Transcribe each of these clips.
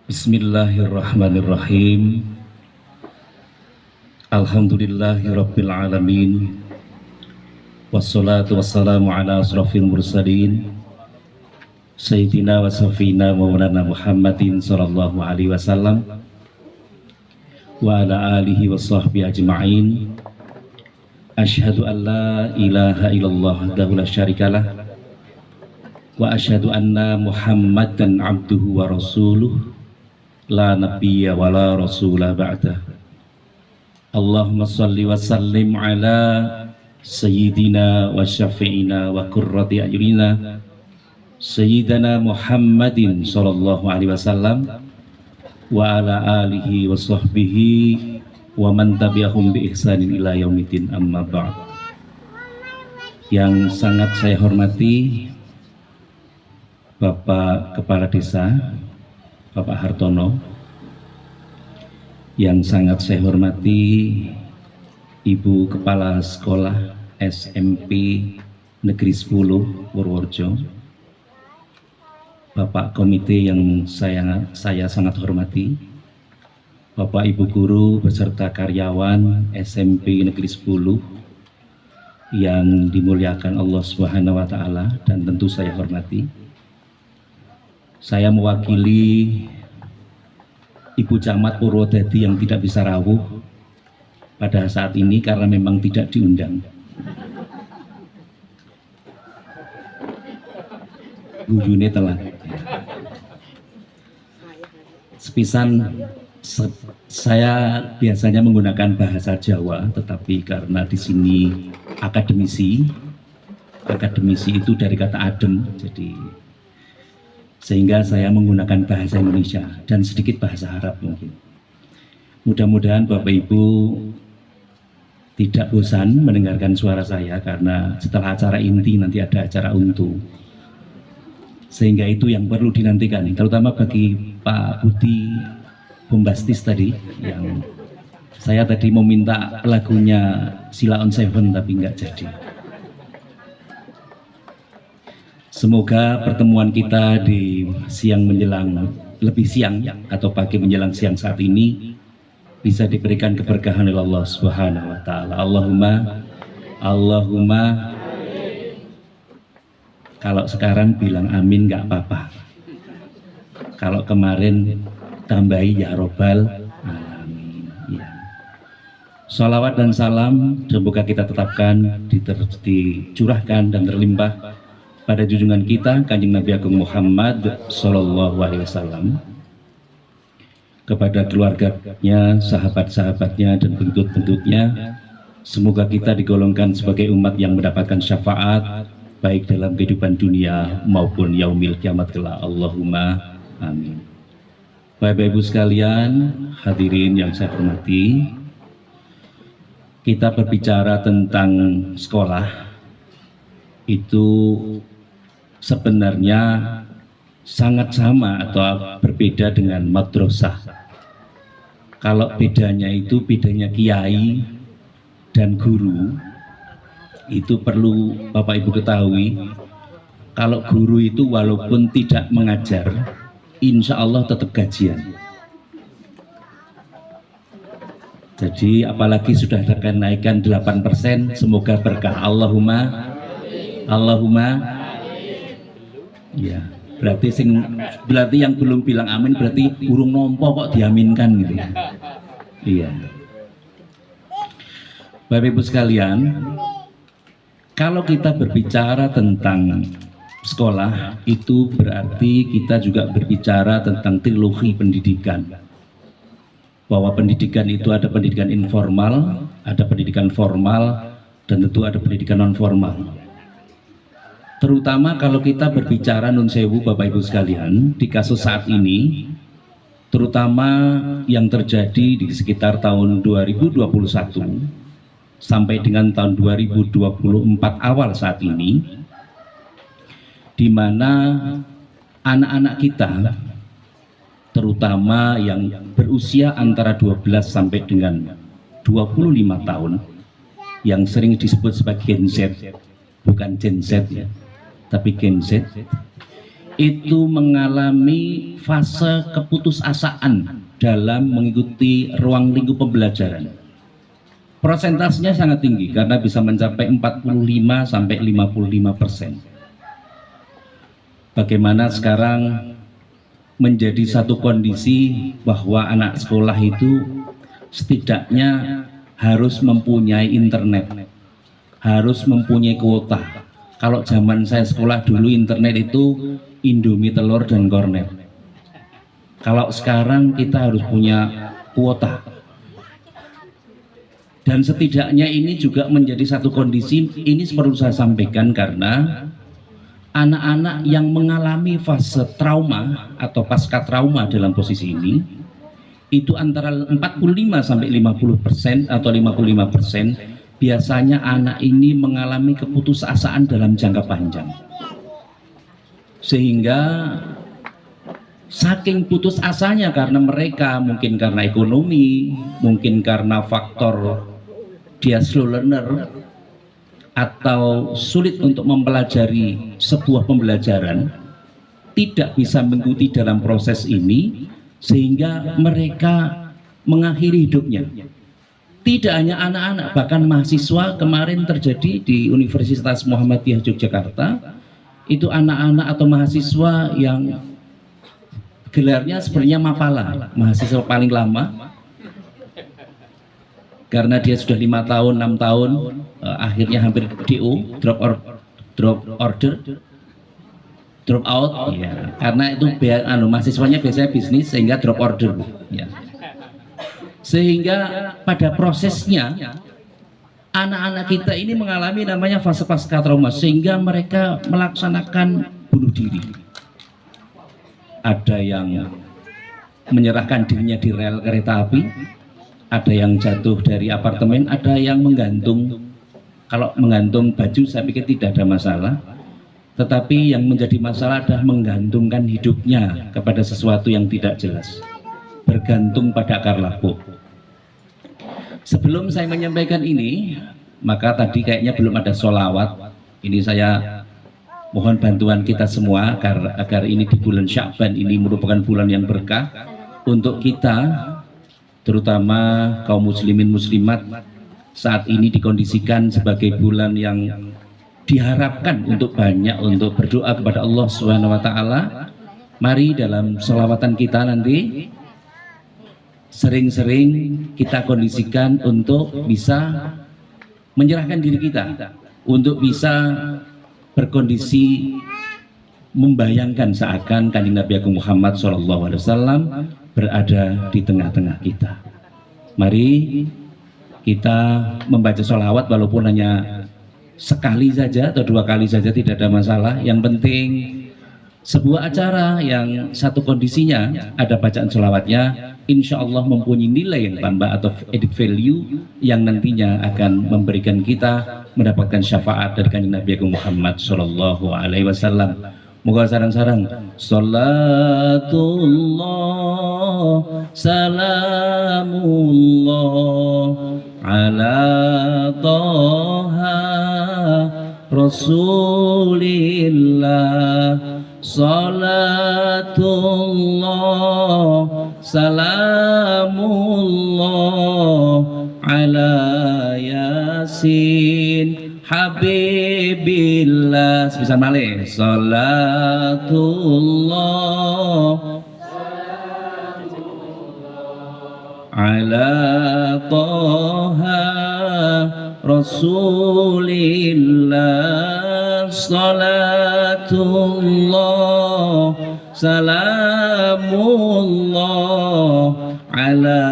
Bismillahirrahmanirrahim. Alhamdulillahirabbil alamin. Wassalatu wassalamu ala asrofil mursalin Sayyidina wa safina maulana Muhammadin sallallahu alaihi wasallam wa ala alihi wa sahbihi ajma'in. Asyhadu an la ilaha illallah wahdahu la syarikalah wa asyhadu anna Muhammadan abduhu wa rasuluh la nabiyya wa la rasulah ba'dah. Allahumma salli wa sallim ala sayyidina wa syafi'ina wa qurrati a'yunina sayyidina Muhammadin sallallahu alaihi wasallam wa ala alihi wa sahbihi wa man tabi'ahum bi ihsanin ila yaumiddin, amma ba'd. Yang sangat saya hormati Bapak Kepala Desa Bapak Hartono, yang sangat saya hormati Ibu Kepala Sekolah SMP Negeri 10 Purworejo, Bapak Komite yang saya sangat hormati, Bapak Ibu Guru beserta karyawan SMP Negeri 10 yang dimuliakan Allah Subhanahu wa Ta'ala dan tentu saya hormati. Saya mewakili Ibu Camat Purwodadi yang tidak bisa rawuh pada saat ini karena memang tidak diundang. Guyune telat. Sepisan saya biasanya menggunakan bahasa Jawa, tetapi karena di sini akademisi itu dari kata adem, jadi sehingga saya menggunakan bahasa Indonesia dan sedikit bahasa Arab mungkin. Mudah-mudahan Bapak Ibu tidak bosan mendengarkan suara saya, karena setelah acara inti nanti ada acara untu. Sehingga itu yang perlu dinantikan, terutama bagi Pak Budi Bombastis tadi, yang saya tadi mau minta lagunya Sheila on 7 tapi nggak jadi. Semoga pertemuan kita di siang menjelang lebih siang atau pagi menjelang siang saat ini bisa diberikan keberkahan oleh Allah Subhanahu wa Ta'ala. Allahumma. Kalau sekarang bilang amin nggak apa-apa. Kalau kemarin tambahi ya robbal alamin. Ya. Salawat dan salam semoga kita tetapkan, dicurahkan dan terlimpah pada junjungan kita Kanjeng Nabi Agung Muhammad Sallallahu Alaihi Wasallam, kepada keluarganya, sahabat-sahabatnya dan pengikut-pengikutnya. Semoga kita digolongkan sebagai umat yang mendapatkan syafaat baik dalam kehidupan dunia maupun yaumil kiamat kelak. Allahumma amin. Bapak Ibu sekalian, hadirin yang saya hormati, kita berbicara tentang sekolah itu sebenarnya sangat sama atau berbeda dengan madrasah. Kalau bedanya itu bedanya kiai dan guru, itu perlu Bapak Ibu ketahui. Kalau guru itu walaupun tidak mengajar, insya Allah tetap gajian. Jadi apalagi sudah ada kenaikan 8%, semoga berkah. Allahumma. Ya, berarti yang belum bilang amin berarti burung nompo kok diaminkan gitu ya. Iya. Bapak Ibu sekalian, kalau kita berbicara tentang sekolah itu berarti kita juga berbicara tentang trilogi pendidikan. Bahwa pendidikan itu ada pendidikan informal, ada pendidikan formal, dan tentu ada pendidikan non formal. Terutama kalau kita berbicara nun sewu Bapak Ibu sekalian, di kasus saat ini, terutama yang terjadi di sekitar tahun 2021 sampai dengan tahun 2024 awal saat ini, di mana anak-anak kita, terutama yang berusia antara 12 sampai dengan 25 tahun, yang sering disebut sebagai Gen Z, bukan Gen Z ya, tapi Gen Z, itu mengalami fase keputusasaan dalam mengikuti ruang lingkup pembelajaran. Persentasenya sangat tinggi karena bisa mencapai 45 sampai 55%. Bagaimana sekarang menjadi satu kondisi bahwa anak sekolah itu setidaknya harus mempunyai internet, harus mempunyai kuota. Kalau zaman saya sekolah dulu internet itu Indomie telur dan kornet. Kalau sekarang kita harus punya kuota. Dan setidaknya ini juga menjadi satu kondisi, ini perlu saya sampaikan karena anak-anak yang mengalami fase trauma atau pasca trauma dalam posisi ini itu antara 45 sampai 50% atau 55%, biasanya anak ini mengalami keputusasaan dalam jangka panjang. Sehingga saking putus asanya karena mereka mungkin karena ekonomi, mungkin karena faktor dia slow learner atau sulit untuk mempelajari sebuah pembelajaran, tidak bisa mengikuti dalam proses ini sehingga mereka mengakhiri hidupnya. Tidak hanya anak-anak, bahkan mahasiswa. Kemarin terjadi di Universitas Muhammadiyah Yogyakarta, itu anak-anak atau mahasiswa yang gelarnya sebenarnya Mapala, mahasiswa paling lama, karena dia sudah 5 tahun 6 tahun akhirnya hampir DO, drop out ya, karena itu mahasiswanya biasanya bisnis sehingga drop order ya. Sehingga pada prosesnya anak-anak kita ini mengalami namanya fase pasca trauma, sehingga mereka melaksanakan bunuh diri. Ada yang menyerahkan dirinya di rel kereta api, ada yang jatuh dari apartemen, ada yang menggantung. Kalau menggantung baju saya pikir tidak ada masalah, tetapi yang menjadi masalah adalah menggantungkan hidupnya kepada sesuatu yang tidak jelas, bergantung pada akar labuh. Sebelum saya menyampaikan ini, maka tadi kayaknya belum ada sholawat. Ini saya mohon bantuan kita semua agar ini di bulan Sya'ban ini merupakan bulan yang berkah untuk kita, terutama kaum muslimin muslimat. Saat ini dikondisikan sebagai bulan yang diharapkan untuk banyak untuk berdoa kepada Allah Subhanahu wa taala. Mari dalam sholawatan kita nanti sering-sering kita kondisikan untuk bisa menyerahkan diri kita, untuk bisa berkondisi membayangkan seakan Kanjeng Nabi Agung Muhammad SAW berada di tengah-tengah kita. Mari kita membaca sholawat walaupun hanya sekali saja atau 2 kali saja, tidak ada masalah. Yang penting sebuah acara yang satu kondisinya ada bacaan sholawatnya, insya Allah mempunyai nilai yang tambah atau added value yang nantinya akan memberikan kita mendapatkan syafaat dari Kanjeng Nabi Agung Muhammad Sallallahu Alaihi Wasallam. Moga sarang-sarang salatullah salamullah ala toha rasulillah, salatullah salamullah ala yasin habibillah. Sebisa malih salatullah ala toha rasulillah, salatullah salamullah ala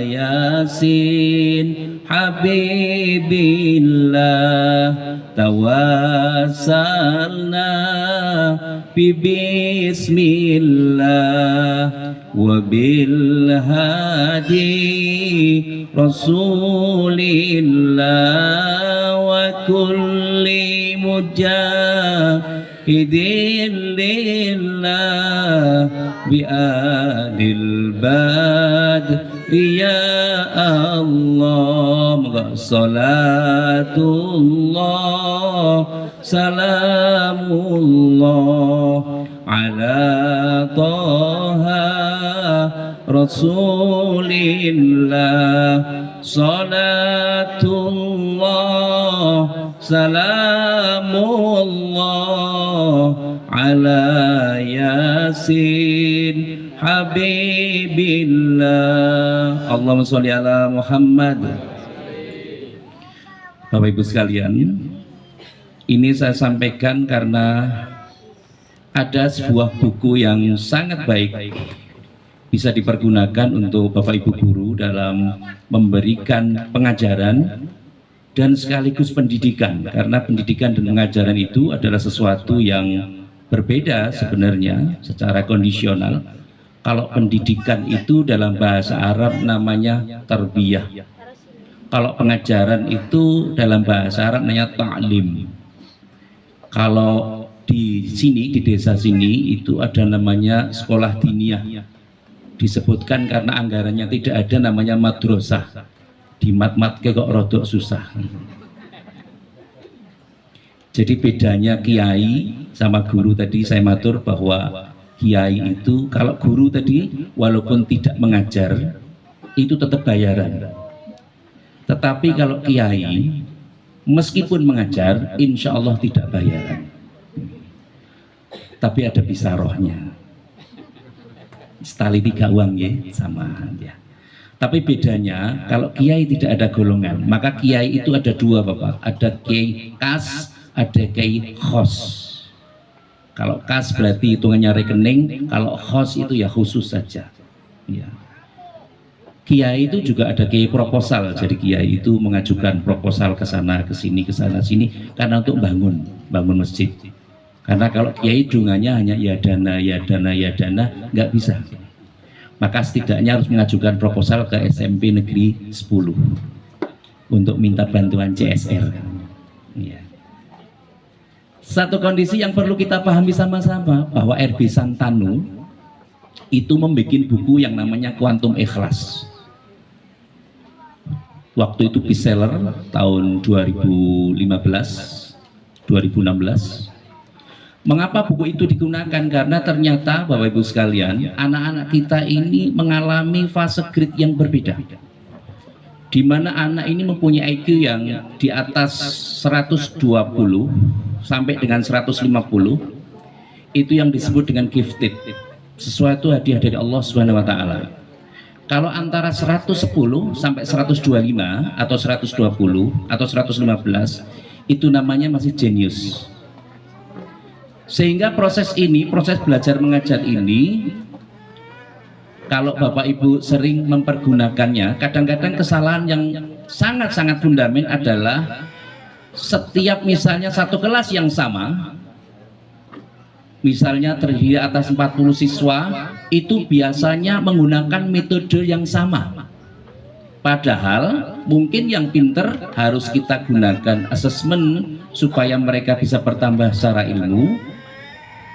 yasin habibillah, tawassalna bismillah wa bil hadi rasulillah wa kulli mujahidin lillah bi adil badri ya Allah. Moga salatullah salamullah ala Toha Rasulillah salatullah salamullah ala Yasin Habibillah. Allahumma sholli ala Muhammad. Bapak Ibu sekalian, ini saya sampaikan karena ada sebuah buku yang sangat baik bisa dipergunakan untuk Bapak Ibu guru dalam memberikan pengajaran dan sekaligus pendidikan, karena pendidikan dan pengajaran itu adalah sesuatu yang berbeda sebenarnya secara kondisional. Kalau pendidikan itu dalam bahasa Arab namanya tarbiyah, kalau pengajaran itu dalam bahasa Arab namanya ta'lim. Kalau di sini, di desa sini itu ada namanya sekolah diniyah, disebutkan karena anggarannya tidak ada, namanya madrasah. Di mat-mat kok rodok susah. Jadi bedanya kiai sama guru tadi saya matur bahwa kiai itu, kalau guru tadi walaupun tidak mengajar itu tetap bayaran. Tetapi kalau kiai meskipun mengajar insya Allah tidak bayaran, tapi ada bisarohnya, setali 3 uang ya, sama ya. Tapi bedanya kalau kiai tidak ada golongan, maka kiai itu ada 2 Bapak, ada kiai kas, ada kiai khos. Kalau kas berarti hitungannya rekening, kalau khos itu ya khusus saja ya. Kiai itu juga ada kiai proposal, jadi kiai itu mengajukan proposal ke sana ke sini ke sana sini karena untuk bangun masjid. Karena kalau kiai dungannya hanya ya dana nggak bisa. Maka setidaknya harus mengajukan proposal ke SMP Negeri 10 untuk minta bantuan CSR. Ya. Satu kondisi yang perlu kita pahami sama-sama bahwa RB Santanu itu membuat buku yang namanya Quantum Ikhlas. Waktu itu bestseller tahun 2015, 2016. Mengapa buku itu digunakan? Karena ternyata Bapak Ibu sekalian, anak-anak kita ini mengalami fase grid yang berbeda, di mana anak ini mempunyai IQ yang di atas 120 sampai dengan 150. Itu yang disebut dengan gifted, sesuatu hadiah dari Allah Subhanahu wa taala. Kalau antara 110 sampai 125 atau 120 atau 115 itu namanya masih jenius. Sehingga proses ini, proses belajar mengajar ini, kalau Bapak Ibu sering mempergunakannya, kadang-kadang kesalahan yang sangat-sangat fundamental adalah setiap misalnya satu kelas yang sama, misalnya terdiri atas 40 siswa, itu biasanya menggunakan metode yang sama. Padahal mungkin yang pinter harus kita gunakan asesmen supaya mereka bisa bertambah secara ilmu,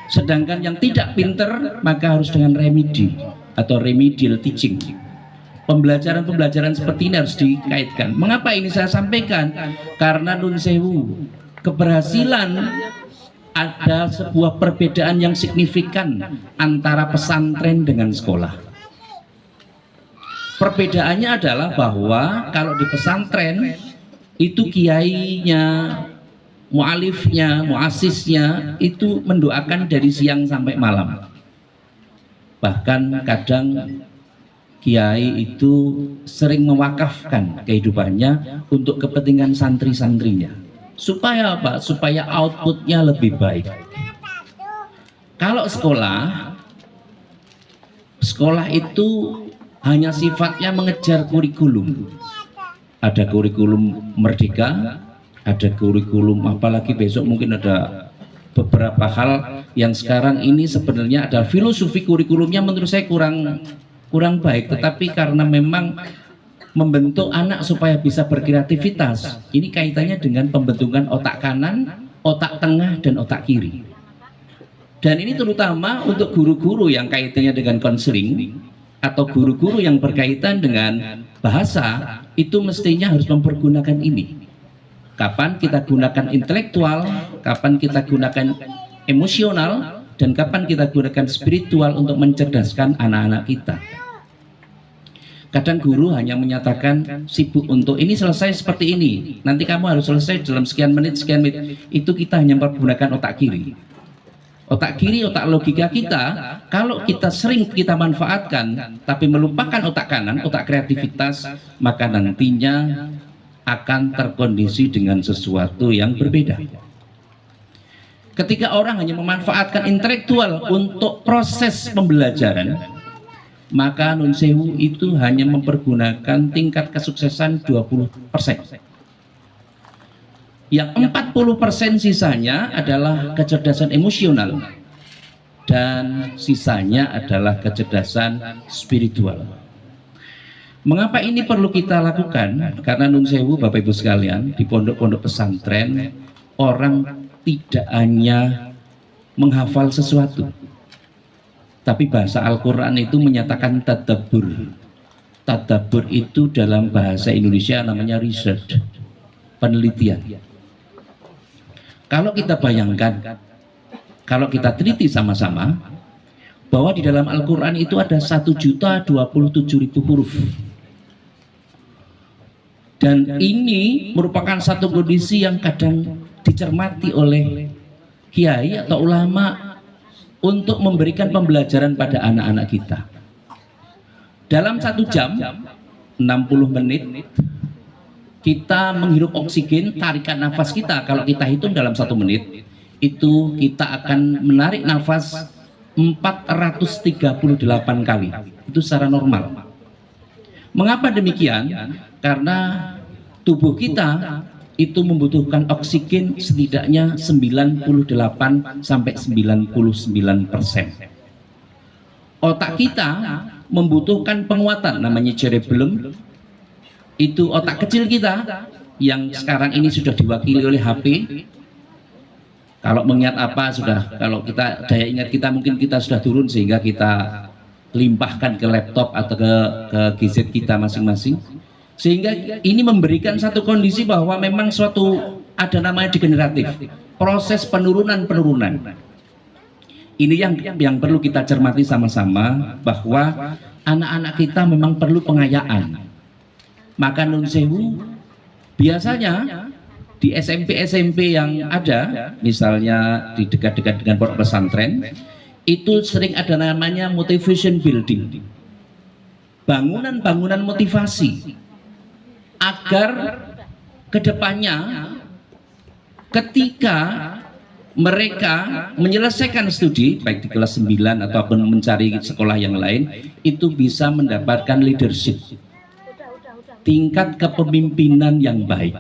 sedangkan yang tidak pinter maka harus dengan remedi atau remedial teaching. Pembelajaran-pembelajaran seperti ini harus dikaitkan. Mengapa ini saya sampaikan? Karena nun sewu, keberhasilan ada sebuah perbedaan yang signifikan antara pesantren dengan sekolah. Perbedaannya adalah bahwa kalau di pesantren itu kiainya, mualifnya, muasisnya itu mendoakan dari siang sampai malam. Bahkan kadang kiai itu sering mewakafkan kehidupannya untuk kepentingan santri-santrinya. Supaya apa? Supaya outputnya lebih baik. Kalau sekolah itu hanya sifatnya mengejar kurikulum. Ada kurikulum merdeka, ada kurikulum, apalagi besok mungkin ada beberapa hal yang sekarang ini sebenarnya ada filosofi kurikulumnya menurut saya kurang baik, tetapi karena memang membentuk anak supaya bisa berkreativitas, ini kaitannya dengan pembentukan otak kanan, otak tengah, dan otak kiri. Dan ini terutama untuk guru-guru yang kaitannya dengan konseling atau guru-guru yang berkaitan dengan bahasa, itu mestinya harus mempergunakan ini. Kapan kita gunakan intelektual, kapan kita gunakan emosional, dan kapan kita gunakan spiritual untuk mencerdaskan anak-anak kita. Kadang guru hanya menyatakan sibuk untuk ini selesai seperti ini, nanti kamu harus selesai dalam sekian menit. Itu kita hanya menggunakan otak kiri. Otak kiri, otak logika kita, kalau kita sering kita manfaatkan tapi melupakan otak kanan, otak kreativitas, maka nantinya akan terkondisi dengan sesuatu yang berbeda. Ketika orang hanya memanfaatkan intelektual untuk proses pembelajaran, maka nun sewu itu hanya mempergunakan tingkat kesuksesan 20%. Yang 40% sisanya adalah kecerdasan emosional dan sisanya adalah kecerdasan spiritual. Mengapa ini perlu kita lakukan? Karena nun sewu Bapak Ibu sekalian, di pondok-pondok pesantren orang tidak hanya menghafal sesuatu, tapi bahasa Al-Quran itu menyatakan tadabbur. Tadabbur itu dalam bahasa Indonesia namanya research, penelitian. Kalau kita bayangkan, kalau kita teliti sama-sama, bahwa di dalam Al-Quran itu ada 1.027.000 huruf. Dan ini merupakan satu kondisi yang kadang dicermati oleh kiai atau ulama untuk memberikan pembelajaran pada anak-anak kita. Dalam 1 jam 60 menit kita menghirup oksigen, tarikan nafas kita, kalau kita hitung dalam 1 menit itu kita akan menarik nafas 438 kali. Itu secara normal. Mengapa demikian? Karena tubuh kita itu membutuhkan oksigen setidaknya 98 sampai 99%. Otak kita membutuhkan penguatan, namanya cerebellum. Itu otak kecil kita yang sekarang ini sudah diwakili oleh HP. Kalau mengingat apa sudah, kalau kita daya ingat kita mungkin kita sudah turun sehingga kita limpahkan ke laptop atau ke gadget kita masing-masing. Sehingga ini memberikan satu kondisi bahwa memang suatu ada namanya degeneratif, proses penurunan. Ini yang perlu kita cermati sama-sama, bahwa anak-anak kita memang perlu pengayaan. Maka nun sewu biasanya di SMP yang ada, misalnya di dekat-dekat dengan pondok pesantren, itu sering ada namanya motivation building, bangunan motivasi, agar kedepannya ketika mereka menyelesaikan studi baik di kelas 9 ataupun mencari sekolah yang lain, itu bisa mendapatkan leadership, tingkat kepemimpinan yang baik.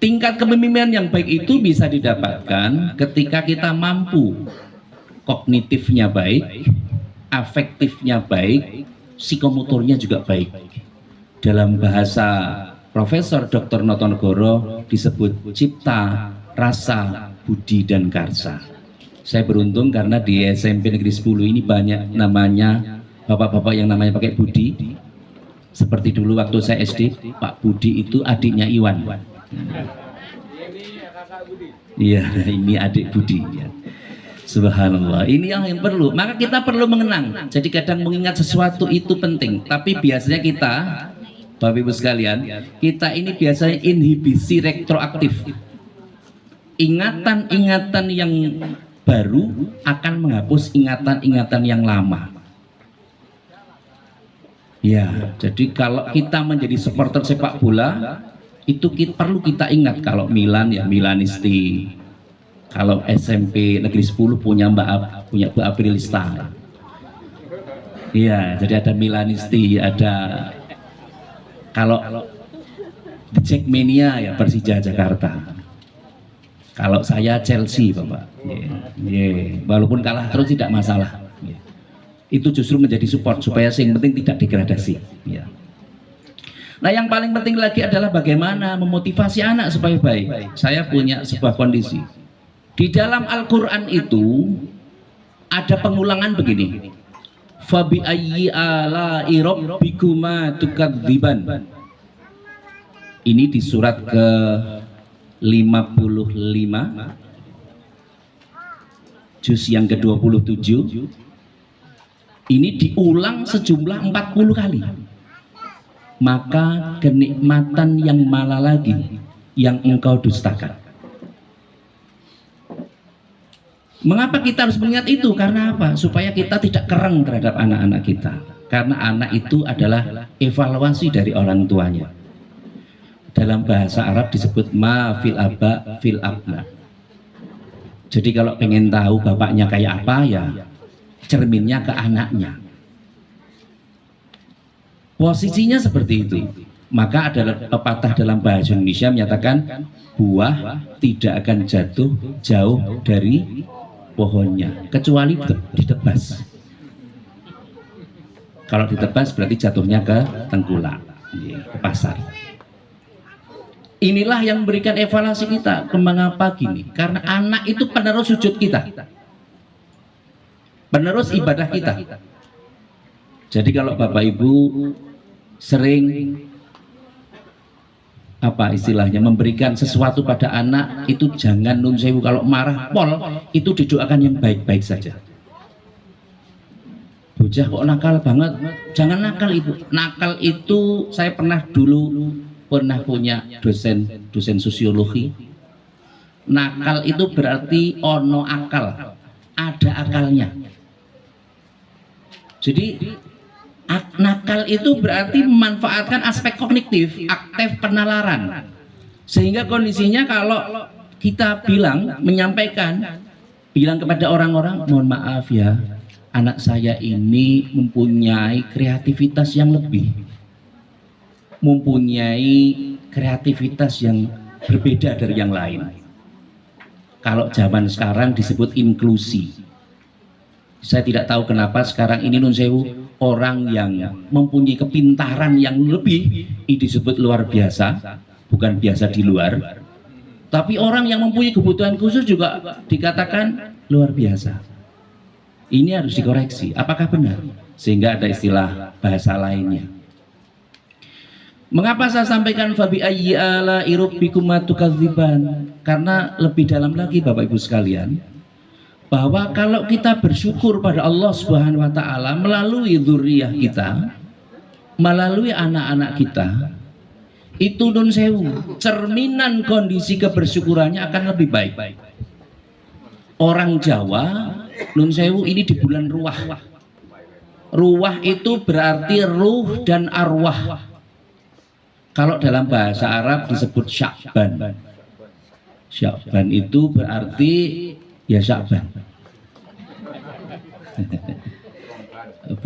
Tingkat kepemimpinan yang baik itu bisa didapatkan ketika kita mampu kognitifnya baik, afektifnya baik, psikomotornya juga baik. Dalam bahasa Profesor Dr. Notonegoro disebut cipta, rasa, budi, dan karsa. Saya beruntung karena di SMP Negeri 10 ini banyak namanya bapak-bapak yang namanya pakai Budi. Seperti dulu waktu saya SD, Pak Budi itu adiknya Iwan. Iya, ini adik Budi. Subhanallah, ini yang perlu. Maka kita perlu mengenang. Jadi kadang mengingat sesuatu itu penting. Tapi biasanya kita, Bapak Ibu sekalian, kita ini biasanya inhibisi retroaktif. Ingatan-ingatan yang baru akan menghapus ingatan-ingatan yang lama. Ya, jadi kalau kita menjadi supporter sepak bola, itu perlu kita ingat. Kalau Milan ya Milanisti. Kalau SMP Negeri 10 punya Mbak Aprilista. Iya, jadi ada Milanisti, ada kalau di Jackmania ya Persija Jakarta. Kalau saya Chelsea, Bapak. Walaupun kalah terus tidak masalah. Itu justru menjadi support supaya yang penting tidak degradasi. Nah, yang paling penting lagi adalah bagaimana memotivasi anak supaya baik. Saya punya sebuah kondisi. Di dalam Al-Quran itu ada pengulangan begini. Fabi ayyi ala'i rabbikuma tukadziban. Ini di surat ke 55 juz yang ke-27 ini diulang sejumlah 40 kali. Maka kenikmatan yang malah lagi yang engkau dustakan. Mengapa kita harus mengingat itu? Karena apa? Supaya kita tidak kereng terhadap anak-anak kita. Karena anak itu adalah evaluasi dari orang tuanya. Dalam bahasa Arab disebut ma fil aba fil abna. Jadi kalau pengen tahu bapaknya kayak apa, ya cerminnya ke anaknya. Posisinya seperti itu. Maka ada pepatah dalam bahasa Indonesia menyatakan buah tidak akan jatuh jauh dari pohonnya kecuali ditebas. Kalau ditebas berarti jatuhnya ke tengkulak, ke pasar. Inilah yang memberikan evaluasi kita. Mengapa gini? Karena anak itu penerus sujud kita, penerus ibadah kita. Jadi kalau Bapak Ibu sering apa istilahnya memberikan sesuatu pada anak, itu jangan nun sewu, kalau marah pol itu didoakan yang baik-baik saja. Bocah kok nakal banget, jangan nakal ibu. Nakal itu saya pernah punya dosen sosiologi. Nakal itu berarti ono akal, ada akalnya. Jadi nakal itu berarti memanfaatkan aspek kognitif, aktif penalaran. Sehingga kondisinya kalau kita bilang kepada orang-orang, mohon maaf ya, anak saya ini mempunyai kreativitas yang lebih, mempunyai kreativitas yang berbeda dari yang lain. Kalau zaman sekarang disebut inklusi. Saya tidak tahu kenapa sekarang ini nun sewu, orang yang mempunyai kepintaran yang lebih ini disebut luar biasa, bukan biasa di luar. Tapi orang yang mempunyai kebutuhan khusus juga dikatakan luar biasa. Ini harus dikoreksi, apakah benar? Sehingga ada istilah bahasa lainnya. Mengapa saya sampaikan fabi ayyi ala'i rabbikuma tukadziban? Karena lebih dalam lagi Bapak Ibu sekalian, bahwa kalau kita bersyukur pada Allah Subhanahu wa taala melalui dzurriyyah kita, melalui anak-anak kita, itu nun sewu, cerminan kondisi kebersyukurannya akan lebih baik. Orang Jawa nun sewu ini di bulan Ruwah. Ruwah itu berarti ruh dan arwah. Kalau dalam bahasa Arab disebut Sya'ban. Sya'ban itu berarti ya Sya'ban.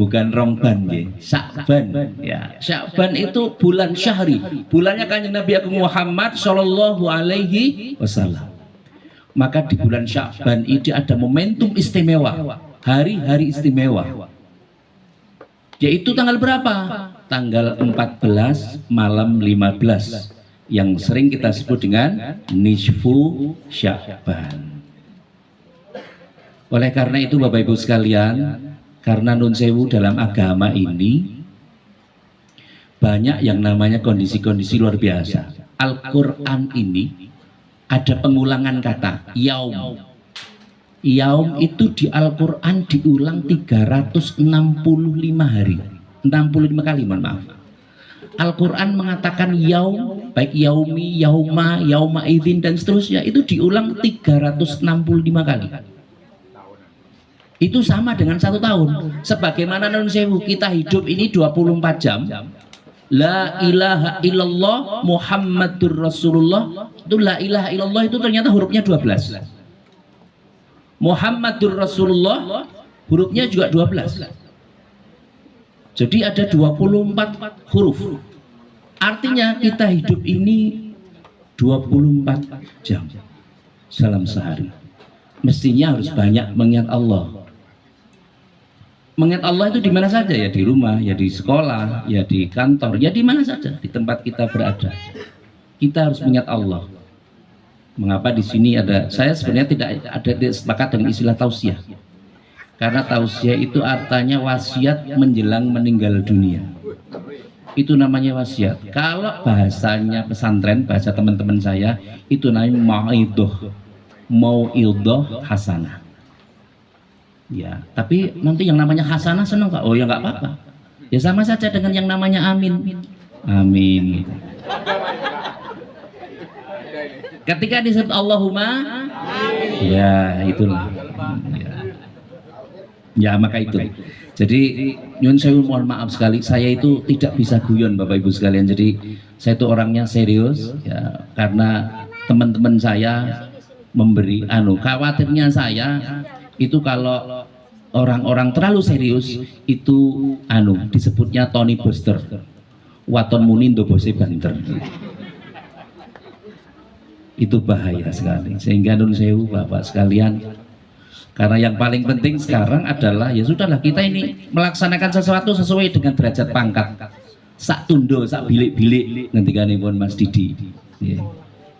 Bukan Romban ya, Sya'ban ya. Sya'ban itu bulan syahri, bulannya Kanjeng Nabi Agung Muhammad Shallallahu Alaihi Wasallam. Maka di bulan Sya'ban ini ada momentum istimewa, hari-hari istimewa. Yaitu tanggal berapa? Tanggal 14 malam 15 yang sering kita sebut dengan nisfu Sya'ban. Oleh karena itu Bapak Ibu sekalian, karena nun sewu dalam agama ini banyak yang namanya kondisi-kondisi luar biasa. Al-Quran ini ada pengulangan kata yaum. Yaum itu di Al-Quran diulang 365 hari, 65 kali, mohon maaf. Al-Quran mengatakan yaum, baik yaumi, yauma, yauma idzin dan seterusnya, itu diulang 365 kali. Itu sama dengan 1 tahun. Sebagaimana nun sewu kita hidup ini 24 jam. La ilaha illallah Muhammadur Rasulullah. Itu la ilaha illallah itu ternyata hurufnya 12. Muhammadur Rasulullah hurufnya juga 12. Jadi ada 24 huruf. Artinya kita hidup ini 24 jam dalam sehari. Mestinya harus banyak mengingat Allah. Mengingat Allah itu di mana saja, ya di rumah, ya di sekolah, ya di kantor, ya di mana saja, di tempat kita berada. Kita harus mengingat Allah. Mengapa di sini ada, saya sebenarnya tidak ada sepakat dengan istilah tausiah. Karena tausiah itu artinya wasiat menjelang meninggal dunia. Itu namanya wasiat. Kalau bahasanya pesantren, bahasa teman-teman saya, itu namanya mau'idhah hasanah. Ya, tapi nanti yang namanya hasanah seneng Pak. Oh ya nggak apa-apa. Ya sama saja dengan yang namanya amin. Amin. Ketika disebut Allahumma, ya itulah. Ya, ya maka itu. Jadi nyun sewu mohon maaf sekali, saya itu tidak bisa guyon Bapak Ibu sekalian. Jadi saya itu orangnya serius ya, karena teman-teman saya memberi khawatirnya saya itu kalau orang-orang terlalu serius itu disebutnya Tony Buster. Waton muni ndobose banter. Itu bahaya sekali. Sehingga nun sewu Bapak sekalian, karena yang paling penting sekarang adalah ya sudahlah kita ini melaksanakan sesuatu sesuai dengan derajat pangkat. Sak tundo, sak bilik-bilik ngendikanipun Mas Didi. Ya.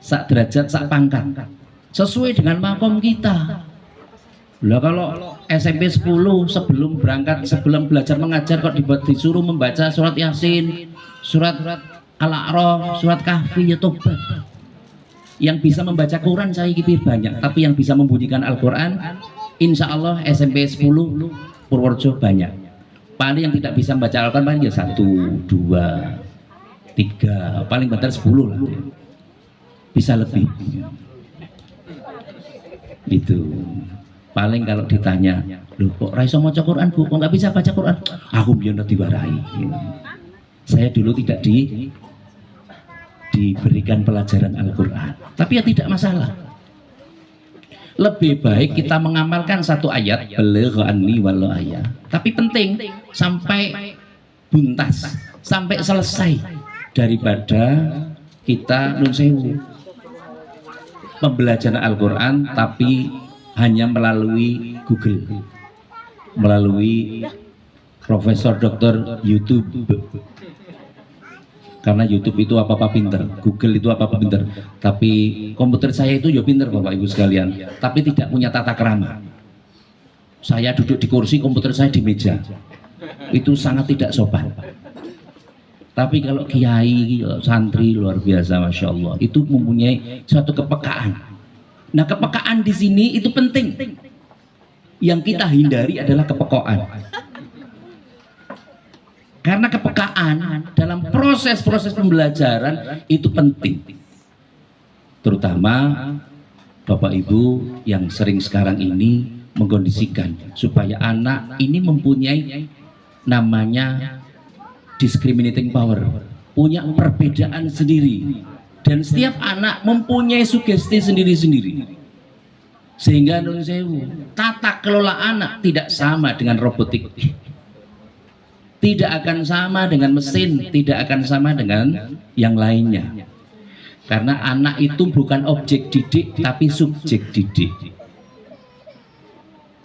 Sak derajat, sak pangkat. Sesuai dengan makom kita. Lah kalau SMP 10 sebelum berangkat, sebelum belajar mengajar kok disuruh membaca surat Yasin, surat Al-A'raf, surat Kahfi, ya tobat. Yang bisa membaca Quran saya kipir banyak, tapi yang bisa membunyikan Al-Quran insya Allah SMP 10 Purworejo banyak. Paling yang tidak bisa membaca Al-Quran paling ya 1, 2, 3, paling banter 10 lah, bisa lebih. Itu paling kalau ditanya, loh kok raiso maca Quran Bu, kok nggak bisa baca Quran? Aku biar diwarai. Saya dulu tidak diberikan pelajaran Al-Quran, tapi ya tidak masalah. Lebih baik kita mengamalkan satu ayat baligh anni walau ayat, tapi penting sampai buntas, sampai selesai, daripada kita nun sewu pembelajaran Al-Quran tapi hanya melalui Google, melalui Profesor Doktor YouTube. Karena YouTube itu apa-apa pinter, Google itu apa-apa pinter, tapi komputer saya itu ya pinter Bapak Ibu sekalian, tapi tidak punya tata krama. Saya duduk di kursi, komputer saya di meja, itu sangat tidak sopan. Tapi kalau kiai, santri luar biasa, Masya Allah, itu mempunyai suatu kepekaan. Nah kepekaan di sini itu penting. Yang kita hindari adalah kepekaan. Karena kepekaan dalam proses-proses pembelajaran itu penting. Terutama Bapak Ibu yang sering sekarang ini mengkondisikan supaya anak ini mempunyai namanya discriminating power, punya perbedaan sendiri, dan setiap anak mempunyai sugesti sendiri-sendiri. Sehingga nun sewu, tata kelola anak tidak sama dengan robotik. Tidak akan sama dengan mesin, tidak akan sama dengan yang lainnya. Karena anak itu bukan objek didik, tapi subjek didik.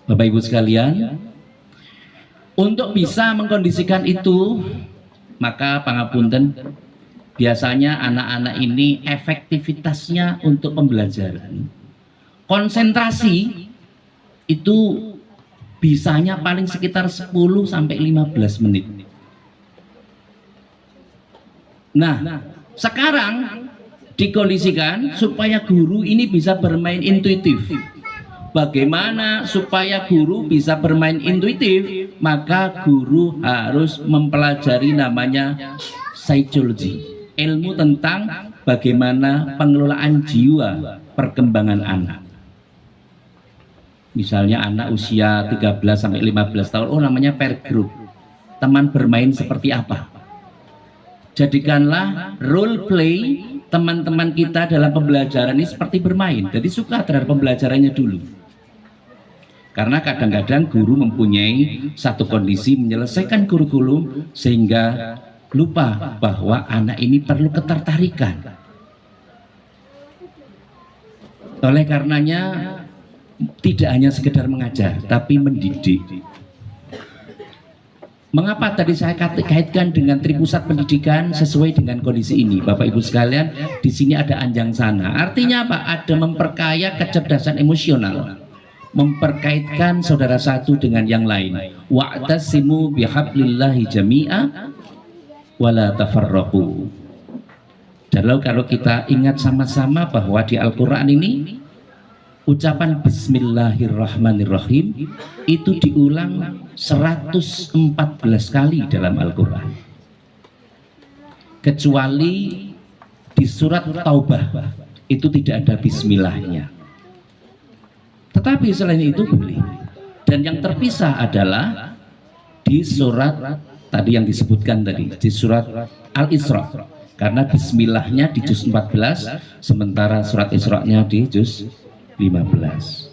Bapak Ibu sekalian, untuk bisa mengkondisikan itu, maka pangapunten, biasanya anak-anak ini efektivitasnya untuk pembelajaran, konsentrasi itu bisanya paling sekitar 10 sampai 15 menit. Nah, sekarang dikondisikan supaya guru ini bisa bermain intuitif. Bagaimana supaya guru bisa bermain intuitif? Maka guru harus mempelajari namanya psychology, ilmu tentang bagaimana pengelolaan jiwa perkembangan anak. Misalnya anak usia 13 sampai 15 tahun, oh namanya peer group, teman bermain seperti apa. Jadikanlah role play teman-teman kita dalam pembelajaran ini seperti bermain. Jadi suka terhadap pembelajarannya dulu. Karena kadang-kadang guru mempunyai satu kondisi menyelesaikan kurikulum sehingga lupa bahwa anak ini perlu ketertarikan. Oleh karenanya tidak hanya sekedar mengajar, tapi mendidik. Mengapa tadi saya kaitkan dengan Tripusat Pendidikan sesuai dengan kondisi ini, Bapak Ibu sekalian? Di sini ada anjang sana. Artinya apa? Ada memperkaya kecerdasan emosional, memperkaitkan saudara satu dengan yang lain. Wa'tasimu bihablillahi jami'a wala tafarraqu. Dan lalu kalau kita ingat sama-sama bahwa di Al-Quran ini ucapan Bismillahirrahmanirrahim itu diulang 114 kali dalam Al-Quran, kecuali di surat Taubah itu tidak ada bismillahnya, tetapi selain itu boleh. Dan yang terpisah adalah di surat tadi yang disebutkan tadi, di surat Al-Isra, karena bismillahnya di juz 14 sementara surat Isra-nya di juz 15.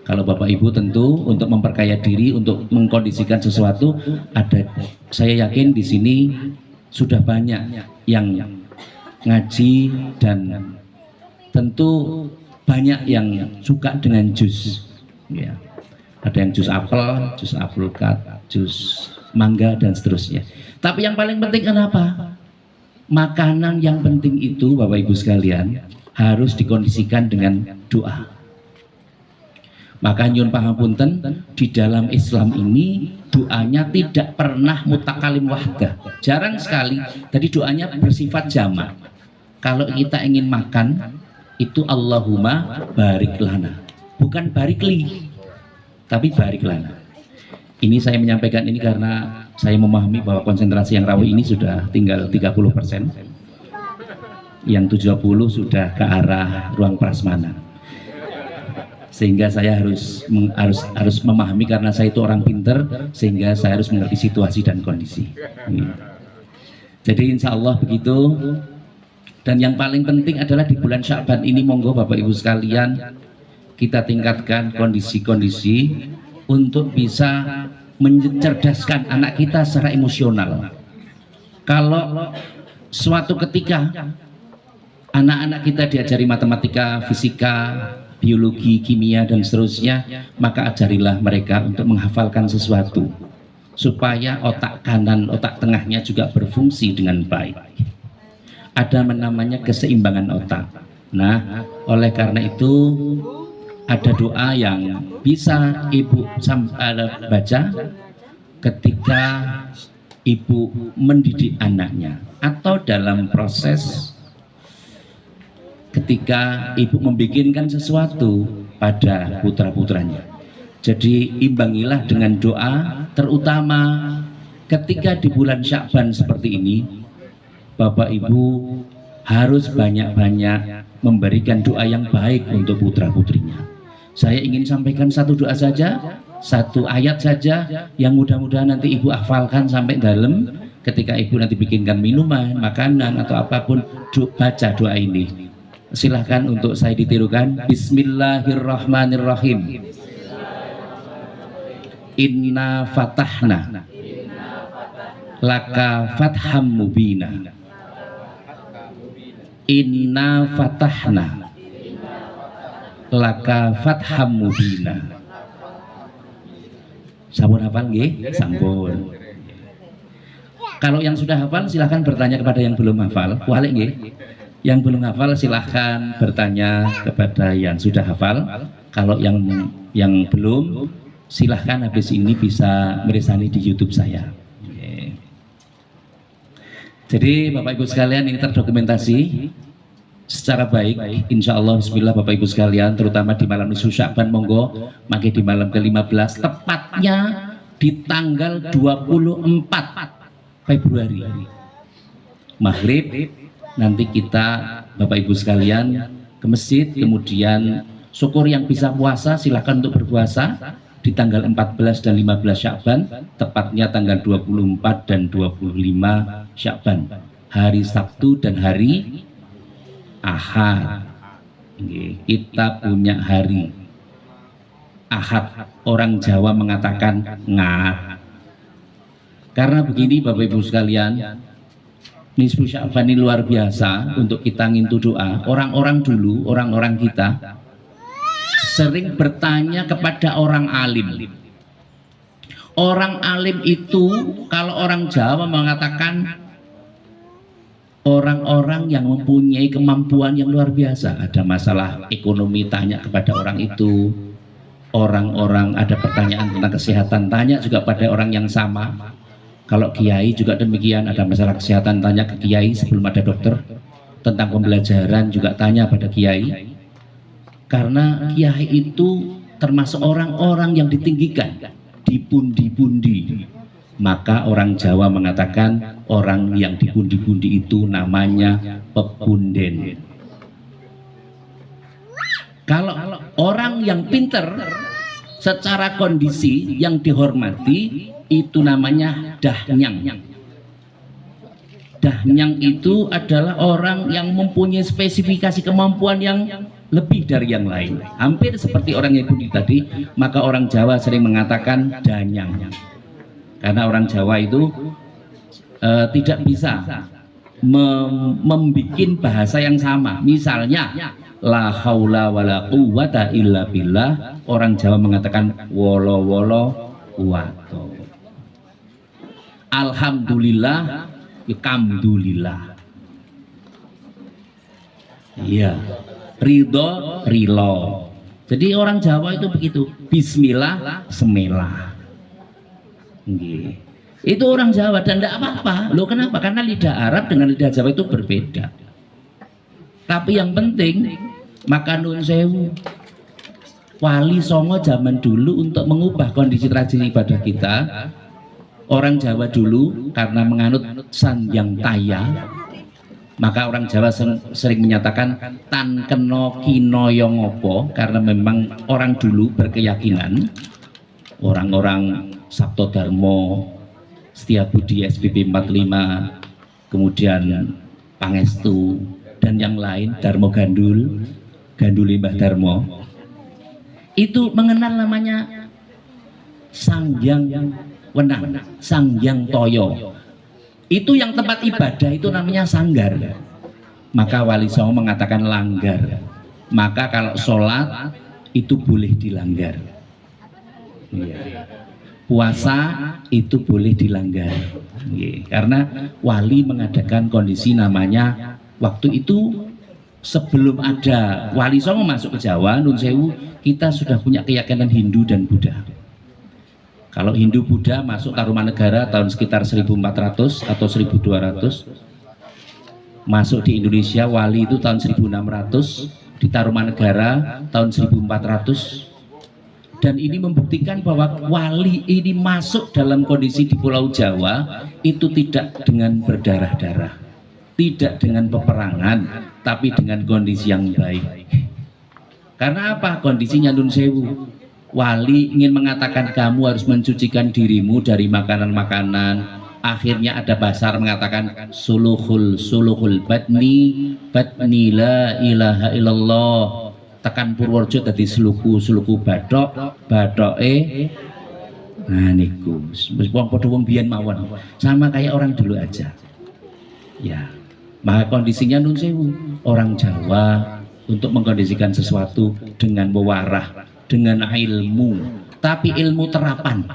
Kalau Bapak Ibu tentu untuk memperkaya diri, untuk mengkondisikan sesuatu, ada, saya yakin di sini sudah banyak yang ngaji dan tentu banyak yang suka dengan jus, ya. Ada yang jus apel, jus alpukat, jus mangga dan seterusnya. Tapi yang paling penting kenapa? Makanan yang penting itu Bapak Ibu sekalian harus dikondisikan dengan doa. Maka nyun pangapunten, di dalam Islam ini doanya tidak pernah mutakalim wahdah. Jarang sekali. Tadi doanya bersifat jamak. Kalau kita ingin makan itu Allahumma barik lana, bukan barik li, tapi barik lana. Ini saya menyampaikan ini karena saya memahami bahwa konsentrasi yang rawuh ini sudah tinggal 30%, yang 70 sudah ke arah ruang prasmanan, sehingga saya harus memahami karena saya itu orang pinter, sehingga saya harus mengerti situasi dan kondisi. Jadi insya Allah begitu. Dan yang paling penting adalah di bulan Sya'ban ini, monggo Bapak Ibu sekalian, kita tingkatkan kondisi-kondisi untuk bisa mencerdaskan anak kita secara emosional. Kalau suatu ketika anak-anak kita diajari matematika, fisika, biologi, kimia dan seterusnya, maka ajarilah mereka untuk menghafalkan sesuatu supaya otak kanan, otak tengahnya juga berfungsi dengan baik. Ada namanya keseimbangan otak. Nah, oleh karena itu ada doa yang bisa ibu baca ketika ibu mendidik anaknya, atau dalam proses ketika ibu membikinkan sesuatu pada putra-putranya. Jadi imbangilah dengan doa, terutama ketika di bulan Sya'ban seperti ini, Bapak Ibu harus banyak-banyak memberikan doa yang baik untuk putra-putrinya. Saya ingin sampaikan satu doa saja, satu ayat saja, yang mudah-mudahan nanti ibu hafalkan sampai dalam. Ketika ibu nanti bikinkan minuman, makanan atau apapun, baca doa ini. Silahkan untuk saya ditirukan. Bismillahirrahmanirrahim. Inna fatahna laka fatham mubina. Inna fatahna laka fatham mubina. Sampun hafal nggih? Sampun. Kalau yang sudah hafal silahkan bertanya kepada yang belum hafal. Walik nggih. Yang belum hafal silahkan bertanya kepada yang sudah hafal. Kalau yang belum, silahkan habis ini bisa meresani di YouTube saya. Jadi Bapak Ibu sekalian, ini terdokumentasi secara baik, insya Allah. Bismillah Bapak Ibu sekalian, terutama di malam nisfu Sya'ban, monggo maki di malam ke-15, tepatnya di tanggal 24 Februari maghrib, nanti kita Bapak Ibu sekalian ke masjid, kemudian syukur yang bisa puasa silahkan untuk berpuasa di tanggal 14 dan 15 Sya'ban, tepatnya tanggal 24 dan 25 Sya'ban, hari Sabtu dan hari Ahad. Kita punya hari Ahad, orang Jawa mengatakan ngat. Karena begini Bapak Ibu sekalian, nisfu Sya'ban ini luar biasa untuk kita ngintu doa. Orang-orang dulu, orang-orang kita sering bertanya kepada orang alim. Orang alim itu, kalau orang Jawa mengatakan orang-orang yang mempunyai kemampuan yang luar biasa. Ada masalah ekonomi, tanya kepada orang itu. Orang-orang ada pertanyaan tentang kesehatan, tanya juga pada orang yang sama. Kalau kiai juga demikian, ada masalah kesehatan, tanya ke kiai sebelum ada dokter. Tentang pembelajaran juga tanya pada kiai. Karena kiai itu termasuk orang-orang yang ditinggikan, dipundi-pundi. Maka orang Jawa mengatakan orang yang dipundi-pundi itu namanya pepunden. Kalau orang yang pinter secara kondisi yang dihormati itu namanya dahnyang. Dahnyang itu adalah orang yang mempunyai spesifikasi kemampuan yang lebih dari yang lain, hampir seperti orang yang Budi tadi. Maka orang Jawa sering mengatakan danyang, karena orang Jawa itu tidak bisa membuat bahasa yang sama. Misalnya la haula wala quwwata illa billah, orang Jawa mengatakan wolo wolo kuwato. Alhamdulillah, alhamdulillah. Iya. Ridho, rilo. Jadi orang Jawa itu begitu. Bismillah, semelah. Itu orang Jawa, dan tidak apa-apa. Loh kenapa? Karena lidah Arab dengan lidah Jawa itu berbeda. Tapi yang penting, maka nun sewu, Wali Songo zaman dulu untuk mengubah kondisi tradisi ibadah kita. Orang Jawa dulu karena menganut Sanjang Taya, maka orang Jawa sering menyatakan tan keno kino yongopo, karena memang orang dulu berkeyakinan, orang-orang Sabto Darmo, Setiabudi SPP 45, kemudian Pangestu dan yang lain, Darmo Gandul, Gandul Mbah Darmo, itu mengenal namanya Sangjang Wenang, Sangjang Toyo. Itu yang tempat ibadah itu namanya sanggar. Maka Wali Songo mengatakan langgar. Maka kalau sholat itu boleh dilanggar. Puasa itu boleh dilanggar. Karena Wali mengadakan kondisi namanya, waktu itu sebelum ada Wali Songo masuk ke Jawa, Nun Sewu, kita sudah punya keyakinan Hindu dan Buddha. Kalau Hindu Buddha masuk Tarumanegara tahun sekitar 1400 atau 1200, masuk di Indonesia Wali itu tahun 1600, di Tarumanegara tahun 1400. Dan ini membuktikan bahwa Wali ini masuk dalam kondisi di Pulau Jawa itu tidak dengan berdarah-darah, tidak dengan peperangan, tapi dengan kondisi yang baik. Karena apa? Kondisinya Nun Sewu, Wali ingin mengatakan kamu harus mencucikan dirimu dari makanan-makanan. Akhirnya ada basar mengatakan suluhul batni la ilaha illallah. Tekan Purworejo tadi suluku badok nah niku wong padha wong biyen mawon, sama kayak orang dulu aja ya. Maka kondisinya Nun Sewu, orang Jawa untuk mengkondisikan sesuatu dengan mewarah, dengan ilmu, tapi ilmu terapan,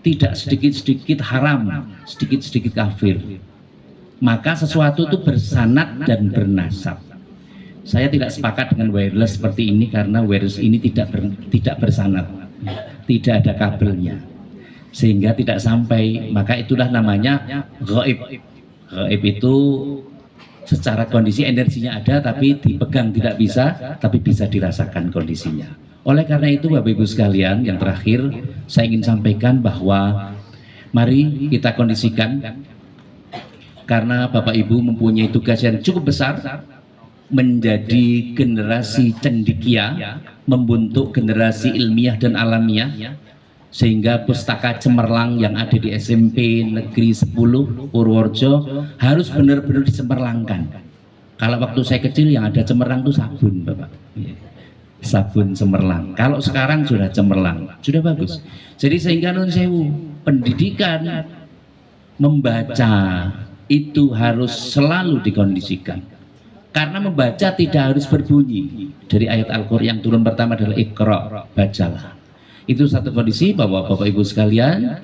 tidak sedikit-sedikit haram, sedikit-sedikit kafir. Maka sesuatu itu bersanad dan bernasab. Saya tidak sepakat dengan wireless seperti ini, karena wireless ini tidak bersanad, tidak ada kabelnya, sehingga tidak sampai. Maka itulah namanya gaib. Gaib itu secara kondisi energinya ada, tapi dipegang tidak bisa, tapi bisa dirasakan kondisinya. Oleh karena itu Bapak Ibu sekalian, yang terakhir saya ingin sampaikan bahwa mari kita kondisikan, karena Bapak Ibu mempunyai tugas yang cukup besar, menjadi generasi cendikia, membentuk generasi ilmiah dan alamiah, sehingga pustaka cemerlang yang ada di SMP Negeri 10 Purworejo harus benar-benar dicemerlangkan. Kalau waktu saya kecil yang ada cemerlang itu sabun, Bapak, sabun cemerlang. Kalau sekarang sudah cemerlang, sudah bagus. Jadi sehingga Nun Sewu, pendidikan membaca itu harus selalu dikondisikan. Karena membaca tidak harus berbunyi. Dari ayat Al-Quran yang turun pertama adalah Iqra, bacalah. Itu satu kondisi bahwa Bapak Ibu sekalian,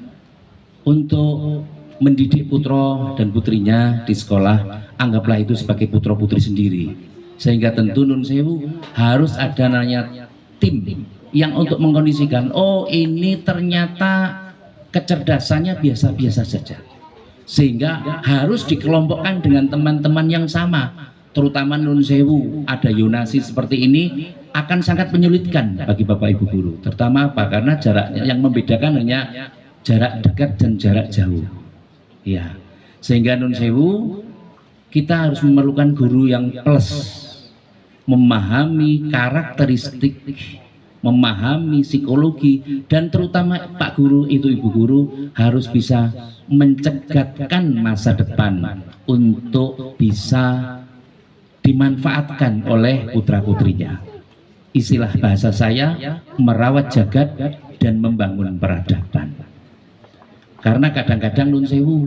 untuk mendidik putra dan putrinya di sekolah, anggaplah itu sebagai putra putri sendiri. Sehingga tentu Nun Sewu harus ada namanya tim yang untuk mengkondisikan, oh ini ternyata kecerdasannya biasa-biasa saja, sehingga harus dikelompokkan dengan teman-teman yang sama. terutama nun sewu ada yonasi seperti ini akan sangat menyulitkan bagi Bapak Ibu guru. Terutama apa? Karena jaraknya yang membedakan hanya jarak dekat dan jarak jauh. Ya, sehingga nun sewu kita harus memerlukan guru yang plus, memahami karakteristik, memahami psikologi, dan terutama Pak Guru itu Ibu Guru harus bisa mencegatkan masa depan untuk bisa dimanfaatkan oleh putra-putrinya. Istilah bahasa saya, merawat jagat dan membangun peradaban. Karena kadang-kadang nun sewu,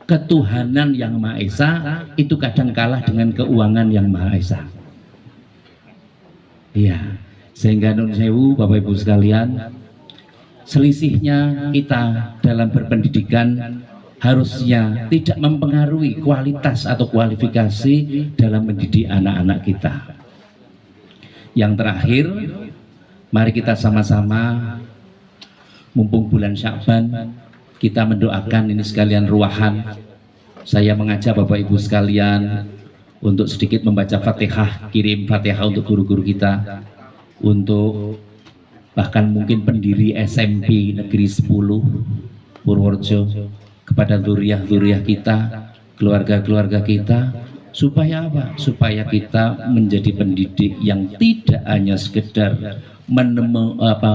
ketuhanan yang Maha Esa itu kadang kalah dengan keuangan yang Maha Esa. Iya, sehingga nun sewu Bapak Ibu sekalian, selisihnya kita dalam berpendidikan harusnya tidak mempengaruhi kualitas atau kualifikasi dalam mendidik anak-anak kita. Yang terakhir, mari kita sama-sama, mumpung bulan Sya'ban, kita mendoakan ini sekalian ruahan. Saya mengajak Bapak Ibu sekalian untuk sedikit membaca Fatihah, kirim Fatihah untuk guru-guru kita, untuk bahkan mungkin pendiri SMP Negeri 10 Purworejo, kepada zuriah-zuriah kita, keluarga-keluarga kita, supaya apa? Supaya kita menjadi pendidik yang tidak hanya sekedar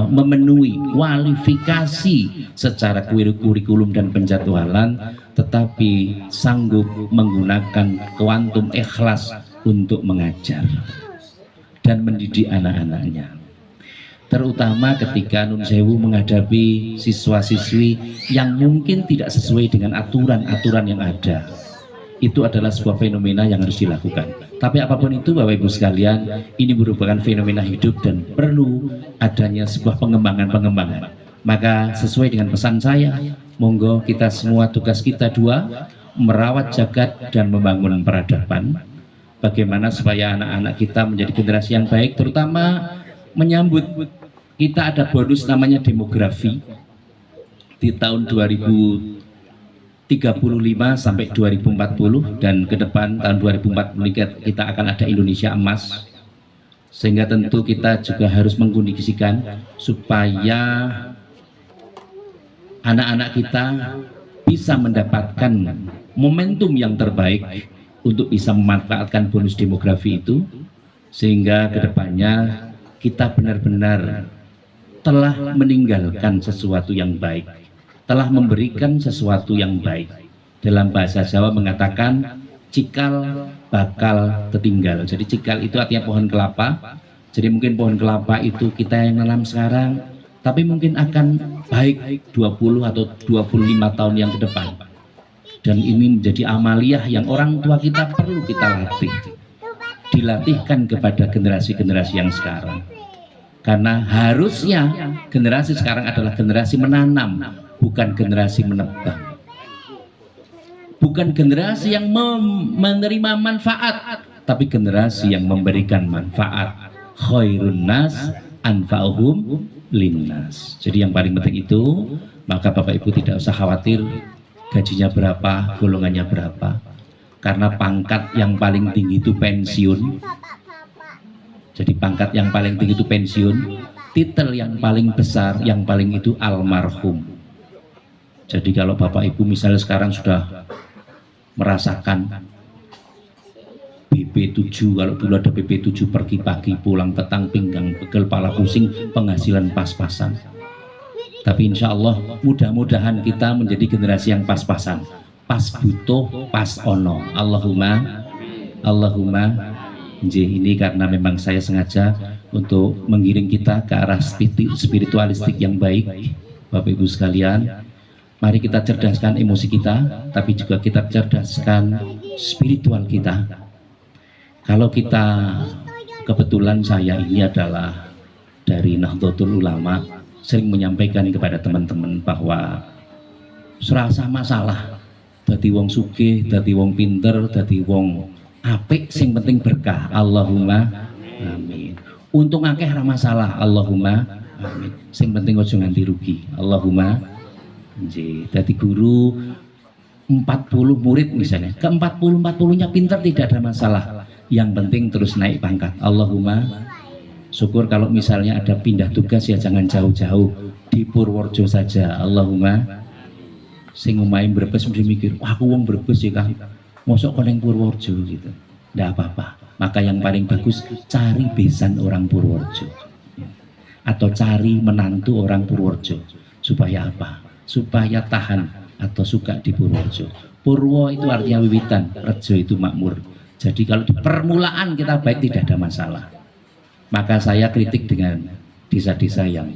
memenuhi kualifikasi secara kurikulum dan penjadwalan, tetapi sanggup menggunakan kuantum ikhlas untuk mengajar dan mendidik anak-anaknya. Terutama ketika nun sewu menghadapi siswa-siswi yang mungkin tidak sesuai dengan aturan-aturan yang ada. Itu adalah sebuah fenomena yang harus dilakukan. Tapi apapun itu Bapak Ibu sekalian, ini merupakan fenomena hidup dan perlu adanya sebuah pengembangan-pengembangan. Maka sesuai dengan pesan saya, monggo kita semua, tugas kita dua, merawat jagat dan membangun peradaban. Bagaimana supaya anak-anak kita menjadi generasi yang baik, terutama menyambut kita ada bonus namanya demografi di tahun 2035 sampai 2040, dan ke depan tahun 2040 kita akan ada Indonesia emas, sehingga tentu kita juga harus mengkondisikan supaya anak-anak kita bisa mendapatkan momentum yang terbaik untuk bisa memanfaatkan bonus demografi itu, sehingga kedepannya kita benar-benar telah meninggalkan sesuatu yang baik, telah memberikan sesuatu yang baik. Dalam bahasa Jawa mengatakan cikal bakal tertinggal. Jadi cikal itu artinya pohon kelapa. Jadi mungkin pohon kelapa itu kita yang nanam sekarang, tapi mungkin akan baik 20 atau 25 tahun yang ke depan. Dan ini menjadi amaliyah yang orang tua kita perlu kita latih, dilatihkan kepada generasi-generasi yang sekarang. Karena harusnya generasi sekarang adalah generasi menanam, bukan generasi menebang. Bukan generasi yang menerima manfaat, tapi generasi yang memberikan manfaat. Khairun nas anfa'uhum linnas. Jadi yang paling penting itu, maka Bapak Ibu tidak usah khawatir gajinya berapa, golongannya berapa. Karena pangkat yang paling tinggi itu pensiun. Jadi pangkat yang paling tinggi itu pensiun, titel yang paling besar, yang paling itu almarhum. Jadi kalau Bapak Ibu misalnya sekarang sudah merasakan BP7, kalau dulu ada BP7 pergi pagi, pulang petang, pinggang pegel, pala pusing, penghasilan pas-pasan. Tapi insya Allah mudah-mudahan kita menjadi generasi yang pas-pasan, pas butuh, pas ono. Allahumma ini karena memang saya sengaja untuk menggiring kita ke arah spiritualistik yang baik. Bapak Ibu sekalian, mari kita cerdaskan emosi kita, tapi juga kita cerdaskan spiritual kita. Kalau kita, kebetulan saya ini adalah dari Nahdlatul Ulama, sering menyampaikan kepada teman-teman bahwa serasa masalah dadi wong sugih, dadi wong pinter, dadi wong apik, sing penting berkah. Allahumma amin. Untung akeh ra masalah. Allahumma amin. Sing penting ojo nganti rugi. Allahumma nggih. Dadi guru 40 murid misalnya, ke 40-40-nya pintar tidak ada masalah, yang penting terus naik pangkat. Allahumma syukur. Kalau misalnya ada pindah tugas ya jangan jauh-jauh, di Purworejo saja. Allahumma, sing omahe Brebes mesti mikir, wah aku wong Brebes ya Kang, mosok koneng Purworejo gitu. Nggak apa-apa. Maka yang paling bagus cari besan orang Purworejo atau cari menantu orang Purworejo. Supaya apa? Supaya tahan atau suka di Purworejo. Purwo itu artinya wiwitan, rejo itu makmur. Jadi kalau di permulaan kita baik tidak ada masalah. Maka saya kritik dengan desa-desa yang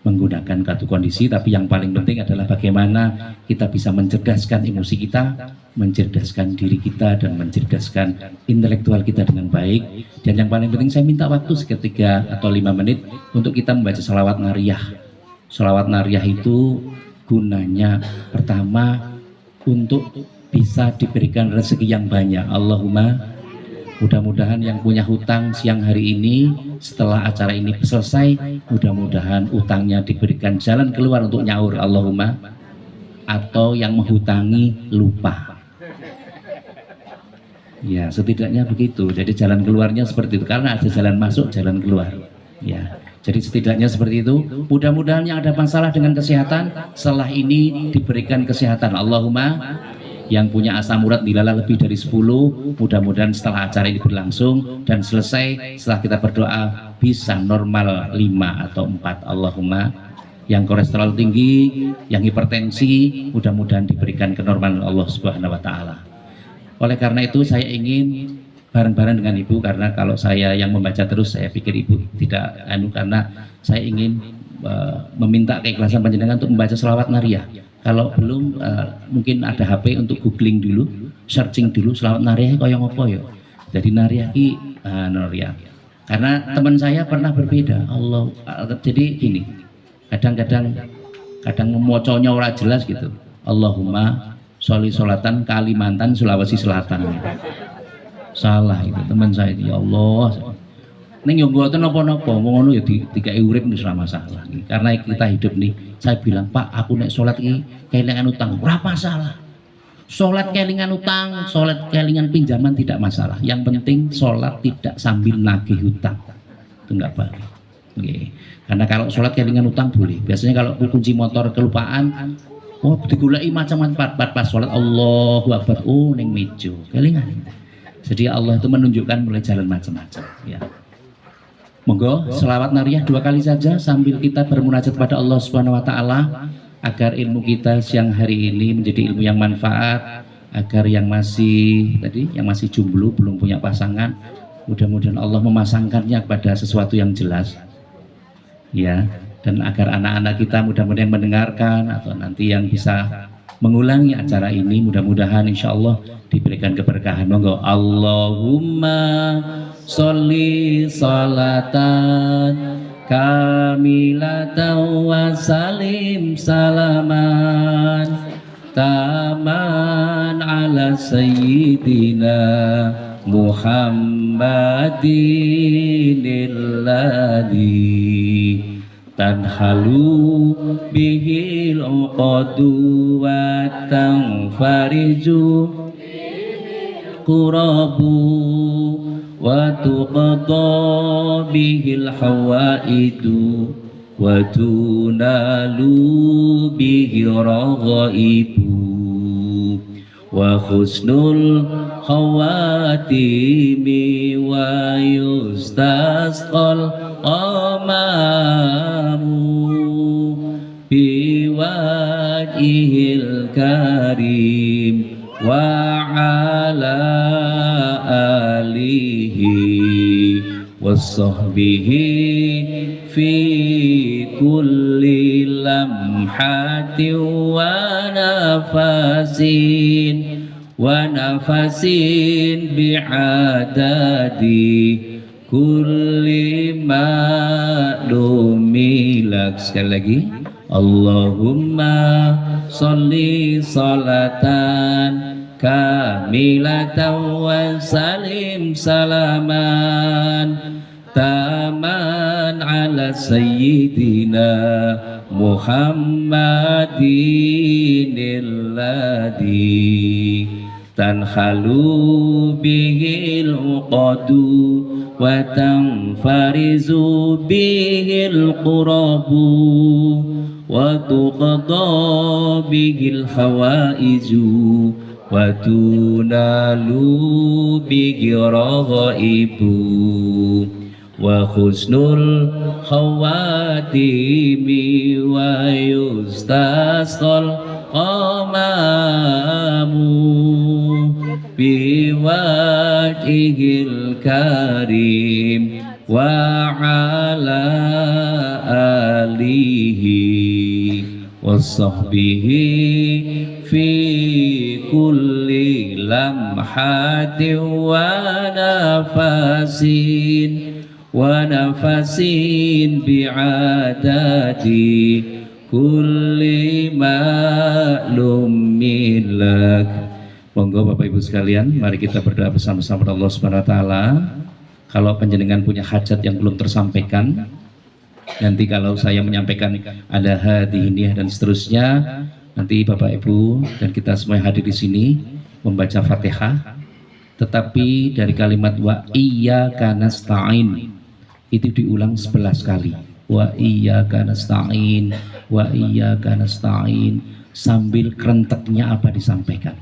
menggunakan kartu kondisi, tapi yang paling penting adalah bagaimana kita bisa mencerdaskan emosi kita, mencerdaskan diri kita, dan mencerdaskan intelektual kita dengan baik. Dan yang paling penting saya minta waktu seketika atau 5 menit untuk kita membaca sholawat nariyah. Sholawat nariyah itu gunanya pertama untuk bisa diberikan rezeki yang banyak. Allahumma, mudah-mudahan yang punya hutang siang hari ini setelah acara ini selesai, mudah-mudahan utangnya diberikan jalan keluar untuk nyaur. Allahumma. Atau yang menghutangi lupa. Ya, setidaknya begitu. Jadi jalan keluarnya seperti itu, karena ada jalan masuk, jalan keluar. Ya. Jadi setidaknya seperti itu. Mudah-mudahan yang ada masalah dengan kesehatan setelah ini diberikan kesehatan. Allahumma. Yang punya asam urat dilala lebih dari 10, mudah-mudahan setelah acara ini berlangsung dan selesai, setelah kita berdoa bisa normal 5 atau 4. Allahumma. Yang kolesterol tinggi, yang hipertensi, mudah-mudahan diberikan kenormalan Allah Subhanahu wa taala. Oleh karena itu saya ingin bareng-bareng dengan Ibu, karena kalau saya yang membaca terus saya pikir Ibu tidak karena saya ingin meminta keikhlasan panjenengan untuk membaca sholawat nariyah. Kalau belum mungkin ada HP untuk googling dulu, searching dulu sholawat nariyah kaya ngopo ya. Jadi nariyah ki nariyah. Karena teman saya pernah berbeda. Jadi gini, kadang memoconya ora jelas gitu. Allahumma sholli sholatan Kalimantan Sulawesi Selatan. Salah itu teman saya itu, ya Allah. Ning yo mboten napa-napa, ngono ya dikai urip wis ora masalah. Karena kita hidup nih, saya bilang, "Pak, aku nek salat iki kelingan utang, ora masalah." Salat kelingan utang, salat kelingan pinjaman tidak masalah. Yang penting salat tidak sambil nagih hutang. Itu enggak boleh. Nggih. Karena kalau salat kelingan utang boleh. Biasanya kalau kunci motor kelupaan, oh digoleki macam-macam pas salat Allahu Akbar, oh ning meja. Kelingan. Jadi Allah itu menunjukkan mulai jalan macam-macam, ya. Monggo selawat nariyah 2 kali saja sambil kita bermunajat kepada Allah Subhanahu wa taala agar ilmu kita siang hari ini menjadi ilmu yang manfaat, agar yang masih jomblo belum punya pasangan, mudah-mudahan Allah memasangkannya kepada sesuatu yang jelas. Ya, dan agar anak-anak kita mudah-mudahan mendengarkan atau nanti yang bisa mengulangi acara ini, mudah-mudahan insya Allah diberikan keberkahan. Monggo. Allahumma sholli sholatan kamilatan wa salim salaman taman ala sayyidina Muhammadin alladhi tanhalu bihil uqadu wa tanfariju qurabu wa tuqadha bihil hawaidu wa tunalu bihi raghaibu wa husnul khawatimi wa yustasqal amamu biwajihil karim wa ala alihi wasahbihi fi kulli lamhatin wa nafasin bi'adadi kulli ma'lumilak. Sekali lagi, Allahumma sholli sholatan kamilatan wa salim salaman taman ala sayyidina Muhammadin alladhi tanhalu bihil uqadu wa tanfarizu bihil qurabu wa tuqada bihil hawaiju wa tunalu bihi raghaibu wa husnul khawatimi wa yustasqal qamamu biwajhil karim wa ala alihi wa sahbihi fi kulli lamhatin wa nafasin bi'adati kulli ma'lumin lak. Monggo Bapak Ibu sekalian, mari kita berdoa bersama-sama Allah Subhanahu wa taala. Kalau panjenengan punya hajat yang belum tersampaikan, nanti kalau saya menyampaikan ada hadiniyah dan seterusnya, nanti Bapak Ibu dan kita semua yang hadir di sini membaca Fatihah, tetapi dari kalimat wa iyyaka nasta'in itu diulang 11 kali. Wa iyyaka nasta'in, wa iyyaka nasta'in, sambil kerenteknya apa disampaikan.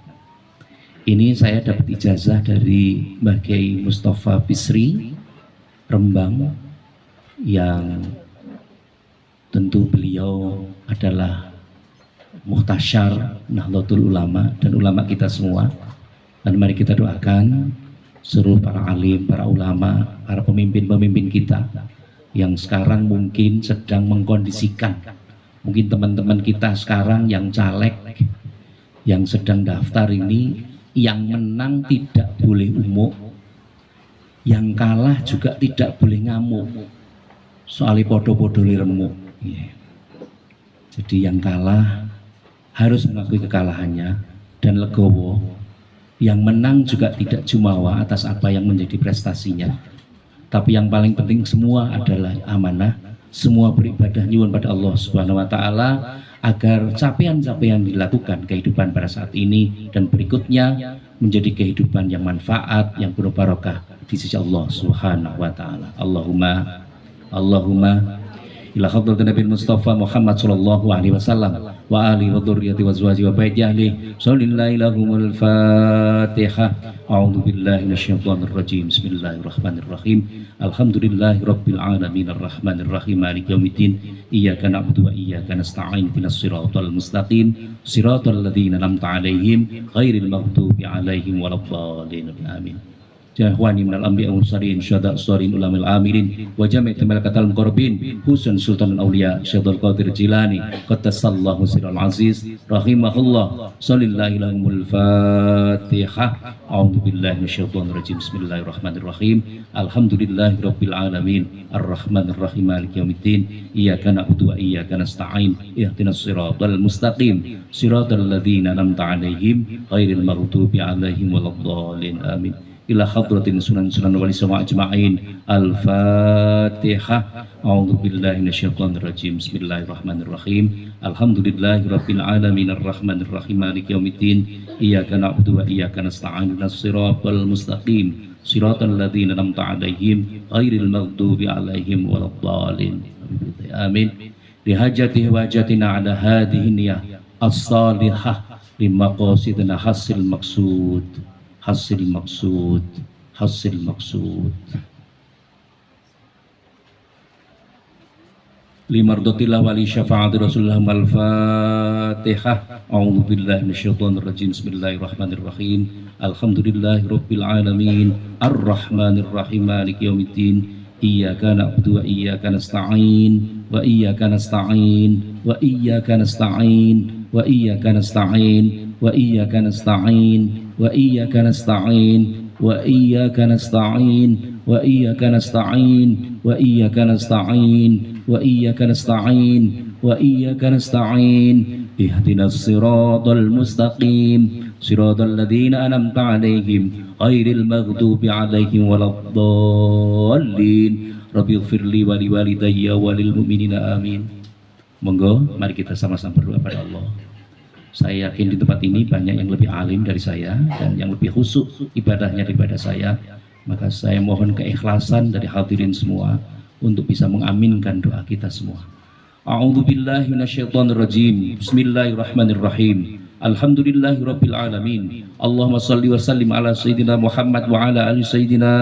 Ini saya dapat ijazah dari Mbah Kiai Mustafa Bisri Rembang, yang tentu beliau adalah muhtasyar Nahdlatul Ulama dan ulama kita semua. Dan mari kita doakan seluruh para alim, para ulama, para pemimpin-pemimpin kita yang sekarang mungkin sedang mengkondisikan, mungkin teman-teman kita sekarang yang caleg, yang sedang daftar ini, yang menang tidak boleh umuk, yang kalah juga tidak boleh ngamuk, soalnya podo-podo remuk. Jadi yang kalah harus mengakui kekalahannya dan legowo, yang menang juga tidak jumawa atas apa yang menjadi prestasinya. Tapi yang paling penting semua adalah amanah, semua beribadah nyuwun pada Allah Subhanahu wa taala agar capaian-capaian dilakukan kehidupan pada saat ini dan berikutnya menjadi kehidupan yang manfaat, yang penuh barokah di sisi Allah Subhanahu wa taala. Allahumma ila hadratin Nabi Mustafa Muhammad sallallahu alaihi wasallam wa alihi wa dzurriyyati wa azwaji wa baiti ahli sallallahu lahumul fatihah. A'udzu billahi minasyaitonir rajim. Bismillahirrahmanirrahim. Alhamdulillahi rabbil alamin arrahmanir rahim maliki yaumiddin. Iyyaka na'budu wa iyyaka nasta'in ihdinas siratal mustaqim siratal ladzina an'amta 'alaihim ghairil maghdubi 'alaihim waladdallin. Amin. Jahwani minal anbiya wal mursalin syuhada as-salihin ulamil amilin wa jami' malaikatil muqarrabin husun sultanul auliya Syaikhul Qadir Jilani qaddasallahu sirral aziz rahimahullah sallallahu lahumul fatihah. A'udzu billahi minasyaitonir rajim. Bismillahirrahmanirrahim. Alhamdulillahirabbil alamin arrahmanir rahim maliki yaumiddin. Iyyaka na'budu wa iyyaka nasta'in ihdinas siratal mustaqim siratal ladzina an'amta 'alaihim ghairil maghdubi 'alaihim waladdallin. Amin. Ila hadratin sunan wali sama ajma'in. Al-Fatihah. A'udzu billahi minasyaitonir rajim. Bismillahirrahmanirrahim. Alhamdulillahirabbil alamin arrahmanir rahim maliki yaumiddin. Iyyaka na'budu wa iyyaka nasta'in ihdinas siratal mustaqim siratal ladzina an'amta 'alaihim ghairil maghdubi 'alaihim waladdallin. Amin. Li hajatihi wa hajatina 'ala hadhihi niyyah as-salihah limaqasidina hasil maksud hasil maksud limardotillah wali syafa'ati rasulullah. Al-Fatihah. A'udzu billahi minasyaitonir rajim. Bismillahirrahmanirrahim. Alhamdulillahi rabbil alamin arrahmanir rahim maliki yaumiddin. Iyyaka na'budu wa iyyaka nasta'in wa iyyaka nasta'in wa iyyaka nasta'in wa iyyaka nasta'in wa iyyaka nasta'in wa iyyaka nasta'in wa iyyaka nasta'in wa iyyaka nasta'in wa iyyaka nasta'in wa iyyaka nasta'in wa iyyaka nasta'in ihdinas siratal mustaqim siratal ladzina an'amta 'alaihim ghairil maghdubi 'alaihim waladdallin. Rabbighfirli wa liwalidayya walil mu'minina amin. Monggo mari kita sama-sama berdoa pada Allah. Saya yakin di tempat ini banyak yang lebih alim dari saya dan yang lebih khusyuk ibadahnya daripada saya. Maka saya mohon keikhlasan dari hadirin semua untuk bisa mengaminkan doa kita semua. A'udzubillahi minasyaitonirrajim. Bismillahirrahmanirrahim. Alhamdulillahirabbil alamin. Allahumma shalli wa sallim ala sayyidina Muhammad wa ala ali sayyidina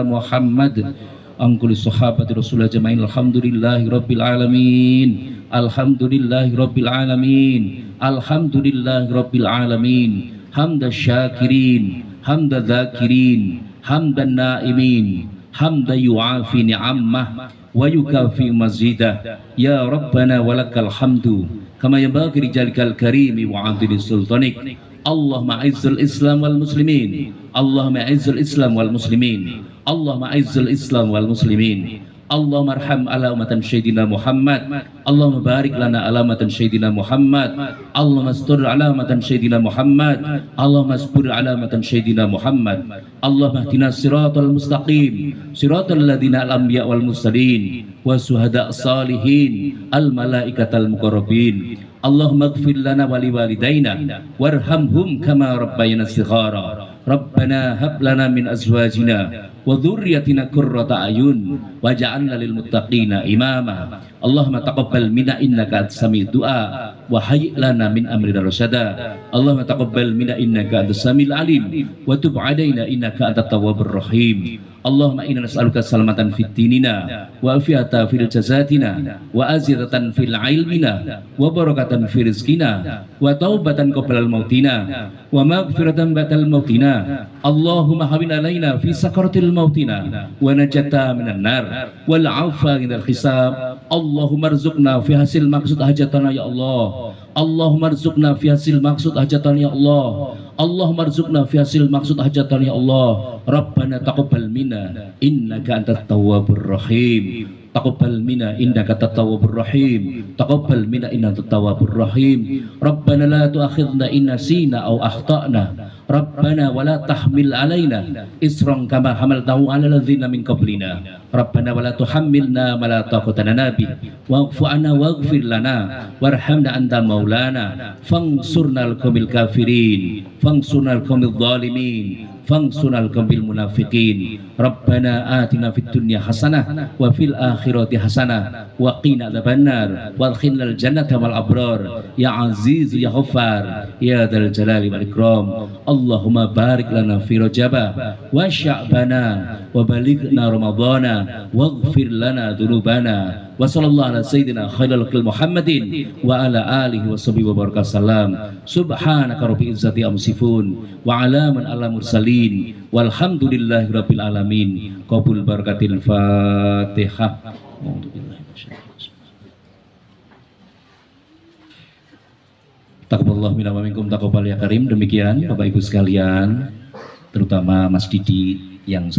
Muhammad. Angkul sahabati Rasulullah jamain. Alhamdulillahirabbil alamin. Alhamdulillahirabbil alamin. Alhamdulillahirabbil alamin. Hamda syakirin, hamda dzakirin, hamdan naimin, hamda yu'afi ni'ammah wa yukafi mazidah. Ya Rabbana walakal hamdu kama yanbaghi lijalikal karimi wa 'adli sultanik. Allahumma izzil Islam wal muslimin. Allahumma izzil Islam wal muslimin. Allahumma izzil Islam wal muslimin. Allahumma arham ala umatan sayyidina Muhammad. Allahumma barik lana ala umatan sayyidina Muhammad. Allahumma astur ala umatan sayyidina Muhammad. Allahumma asbur ala umatan sayyidina Muhammad. Allahumma hdina siratal mustaqim, siratal ladzina al-anbiya wal mursalin wa syuhada salihin al malaikatal muqarrabin. Allahumma ighfir lana wa liwalidayna warhamhum kama rabbayana shighara. Rabbana hab lana min azwajina wa dzurriyyatina qurrata ayun waj'alna lil muttaqina imama. Allahumma taqabbal minna innaka antas sami'ud du'a wa hayyi lana min amrina rasyada. Allahumma taqabbal minna innaka antas samiul alim wa tub 'alaina innaka antat tawwabur rahim. Allahumma inna nas'aluka salamatan fid dinina wa afiyata fil jasadina wa azidatan fil ilmina wa barakatan fi rizqina wa taubatan qabla al mautina wa maghfiratan ba'dal mautina. Allahumma hawin alaina fi sakaratil mautina wa najata minan nar wal 'afwa indal hisab. Allahumma arzuqna fi hasil maqsud hajatana ya Allah. Allahumma arzuqna fi hasil maqsud hajatana ya Allah. Allahumma arzuqna fi hasil maqsud hajatana ya Allah. Rabbana taqabbal minna innaka antat tawwabur rahim. Taqabbal minna innaka antat tawwabur rahim. Taqabbal minna innaka antat tawwabur rahim. Rabbana la tu'akhidhna in nasina aw akhtana. Rabbana wala tahmil alaina isran kama hamaltahu ala ladzina min qablina. Rabbana wala tuhammilna ma la taqata lana bih wa'fu 'anna waghfir lana warhamna anta maulana fansurna al-qaumil kafirin fansurna al-qaumil zalimin fansurna al-qaumil munafiqin. Rabbana atina fid dunya hasanah wa fil akhirati hasanah wa qina adzabannar wadkhilnal jannata wal abrar ya aziz ya ghaffar ya dzal jalali wal ikram. Allahumma barik lana fi rajaba wa sya'bana wa balighna ramadhana waghfir lana dzunubana wa sallallahu ala sayyidina khairil khalqi Muhammadin wa ala alihi wa sahbihi wa baraka salam. Subhanaka rabbil izzati amsifun wa ala man ala mursalin walhamdulillahi rabbil alamin. Qabul barakatil Fatihah. Taqabbalallahu minna wa minkum taqabbal ya karim. Demikian Bapak Ibu sekalian, terutama Mas Didi yang